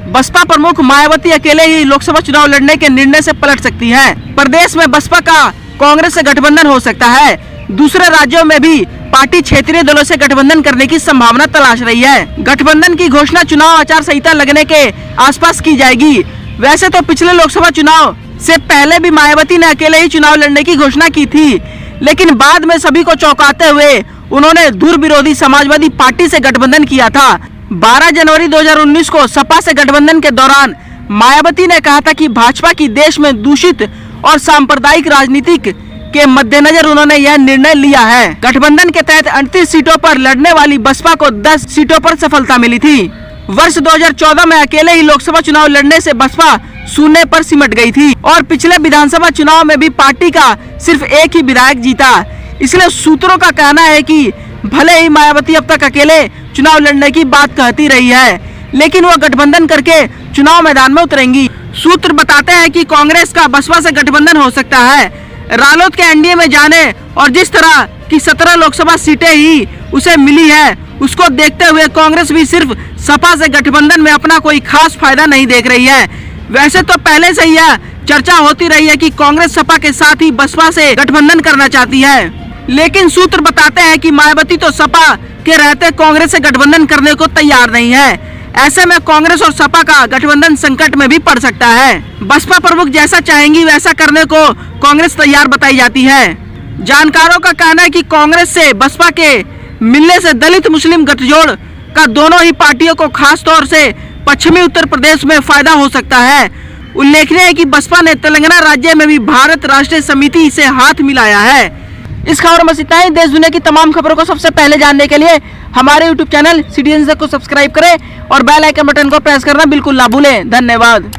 बसपा प्रमुख मायावती अकेले ही लोकसभा चुनाव लड़ने के निर्णय से पलट सकती हैं। प्रदेश में बसपा का कांग्रेस से गठबंधन हो सकता है। दूसरे राज्यों में भी पार्टी क्षेत्रीय दलों से गठबंधन करने की संभावना तलाश रही है। गठबंधन की घोषणा चुनाव आचार संहिता लगने के आसपास की जाएगी। वैसे तो पिछले लोकसभा चुनाव से पहले भी मायावती ने अकेले ही चुनाव लड़ने की घोषणा की थी, लेकिन बाद में सभी को चौंकाते हुए उन्होंने धुर विरोधी समाजवादी पार्टी से गठबंधन किया था। 12 जनवरी 2019 को सपा से गठबंधन के दौरान मायावती ने कहा था कि भाजपा की देश में दूषित और सांप्रदायिक राजनीति के मद्देनजर उन्होंने यह निर्णय लिया है। गठबंधन के तहत 38 सीटों पर लड़ने वाली बसपा को 10 सीटों पर सफलता मिली थी। वर्ष 2014 में अकेले ही लोकसभा चुनाव लड़ने से बसपा शून्य पर सिमट गई थी और पिछले विधानसभा चुनाव में भी पार्टी का सिर्फ एक ही विधायक जीता। इसलिए सूत्रों का कहना है कि भले ही मायावती अब तक अकेले चुनाव लड़ने की बात कहती रही है, लेकिन वो गठबंधन करके चुनाव मैदान में उतरेंगी। सूत्र बताते हैं कि कांग्रेस का बसपा से गठबंधन हो सकता है। रालोद के एनडीए में जाने और जिस तरह की 17 लोकसभा सीटें ही उसे मिली है, उसको देखते हुए कांग्रेस भी सिर्फ सपा से गठबंधन में अपना कोई खास फायदा नहीं देख रही है। वैसे तो पहले से यह चर्चा होती रही है कि कांग्रेस सपा के साथ ही बसपा से गठबंधन करना चाहती है, लेकिन सूत्र बताते हैं कि मायावती तो सपा के रहते कांग्रेस से गठबंधन करने को तैयार नहीं है। ऐसे में कांग्रेस और सपा का गठबंधन संकट में भी पड़ सकता है। बसपा प्रमुख जैसा चाहेंगी वैसा करने को कांग्रेस तैयार बताई जाती है। जानकारों का कहना है कि कांग्रेस से बसपा के मिलने से दलित मुस्लिम गठजोड़ का दोनों ही पार्टियों को खास तौर से पश्चिमी उत्तर प्रदेश में फायदा हो सकता है। उल्लेखनीय है कि बसपा ने तेलंगाना राज्य में भी भारत राष्ट्रीय समिति से हाथ मिलाया है। इस खबर में इतना ही। देश दुनिया की तमाम खबरों को सबसे पहले जानने के लिए हमारे YouTube चैनल सिटीजन को सब्सक्राइब करें और बेल आइकन बटन को प्रेस करना बिल्कुल ना भूलें। धन्यवाद।